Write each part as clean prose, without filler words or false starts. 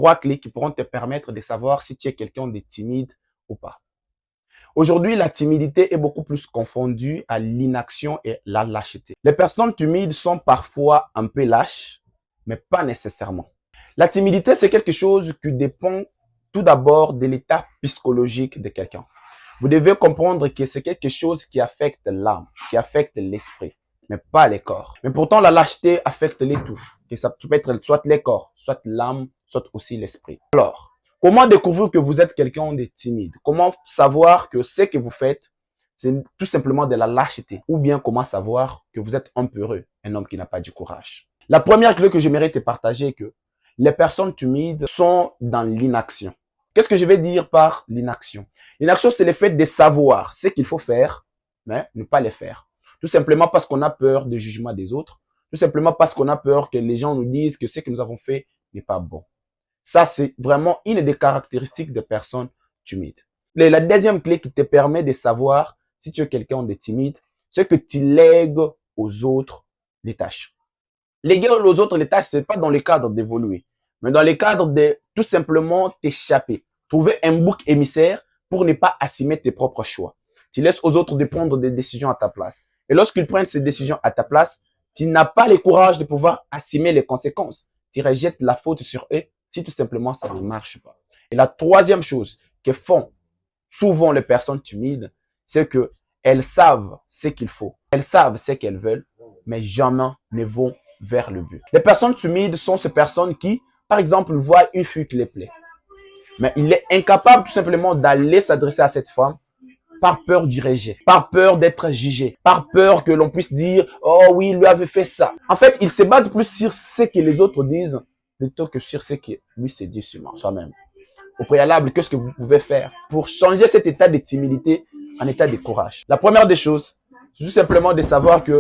3 clés qui pourront te permettre de savoir si tu es quelqu'un de timide ou pas. Aujourd'hui, la timidité est beaucoup plus confondue à l'inaction et la lâcheté. Les personnes timides sont parfois un peu lâches, mais pas nécessairement. La timidité, c'est quelque chose qui dépend tout d'abord de l'état psychologique de quelqu'un. Vous devez comprendre que c'est quelque chose qui affecte l'âme, qui affecte l'esprit, mais pas les corps. Mais pourtant, la lâcheté affecte les tout. Et ça peut être soit les corps, soit l'âme, soit aussi l'esprit. Alors, comment découvrir que vous êtes quelqu'un de timide? Comment savoir que ce que vous faites, c'est tout simplement de la lâcheté? Ou bien comment savoir que vous êtes un peureux, un homme qui n'a pas du courage? La première clé que j'aimerais te partager est que les personnes timides sont dans l'inaction. Qu'est-ce que je vais dire par l'inaction? L'inaction, c'est le fait de savoir ce qu'il faut faire, mais ne pas le faire. Tout simplement parce qu'on a peur du jugement des autres. Tout simplement parce qu'on a peur que les gens nous disent que ce que nous avons fait n'est pas bon. Ça, c'est vraiment une des caractéristiques des personnes timides. La deuxième clé qui te permet de savoir si tu es quelqu'un de timide, c'est que tu lègues aux autres les tâches. Léguer aux autres les tâches, c'est pas dans le cadre d'évoluer, mais dans le cadre de tout simplement t'échapper. Trouver un bouc émissaire pour ne pas assumer tes propres choix. Tu laisses aux autres de prendre des décisions à ta place. Et lorsqu'ils prennent ces décisions à ta place, tu n'as pas le courage de pouvoir assumer les conséquences. Tu rejettes la faute sur eux si tout simplement ça ne marche pas. Et la troisième chose que font souvent les personnes timides, c'est que elles savent ce qu'il faut. Elles savent ce qu'elles veulent, mais jamais ne vont vers le but. Les personnes timides sont ces personnes qui, par exemple, voient une fille qui les plaît. Mais il est incapable tout simplement d'aller s'adresser à cette femme par peur du rejet, par peur d'être jugé, par peur que l'on puisse dire « Oh oui, il lui avait fait ça ». En fait, il se base plus sur ce que les autres disent plutôt que sur ce que lui se dit sur soi-même. Au préalable, qu'est-ce que vous pouvez faire pour changer cet état de timidité en état de courage? La première des choses, c'est tout simplement de savoir que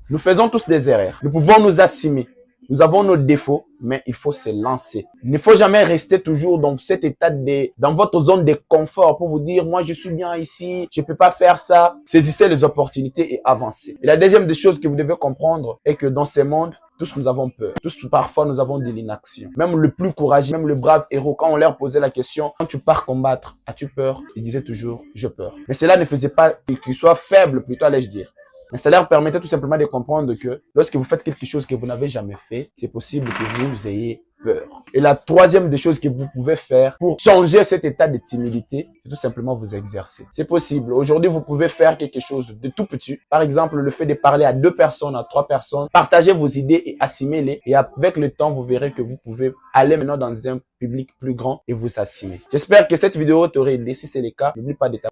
nous faisons tous des erreurs. Nous pouvons nous assumer. Nous avons nos défauts, mais il faut se lancer. Il ne faut jamais rester toujours dans cet état dans votre zone de confort pour vous dire, moi, je suis bien ici, je peux pas faire ça. Saisissez les opportunités et avancez. Et la deuxième des choses que vous devez comprendre est que dans ce monde, tous nous avons peur. Tous, parfois, nous avons de l'inaction. Même le plus courageux, même le brave héros, quand on leur posait la question, quand tu pars combattre, as-tu peur? Il disait toujours, j'ai peur. Mais cela ne faisait pas qu'il soit faible, plutôt allais-je dire. Mais ça leur permettait tout simplement de comprendre que lorsque vous faites quelque chose que vous n'avez jamais fait, c'est possible que vous ayez peur. Et la troisième des choses que vous pouvez faire pour changer cet état de timidité, c'est tout simplement vous exercer. C'est possible. Aujourd'hui, vous pouvez faire quelque chose de tout petit. Par exemple, le fait de parler à 2 personnes, à 3 personnes, partager vos idées et assumez-les. Et avec le temps, vous verrez que vous pouvez aller maintenant dans un public plus grand et vous assumer. J'espère que cette vidéo t'aurait aidé. Si c'est le cas, n'oublie pas de t'abonner.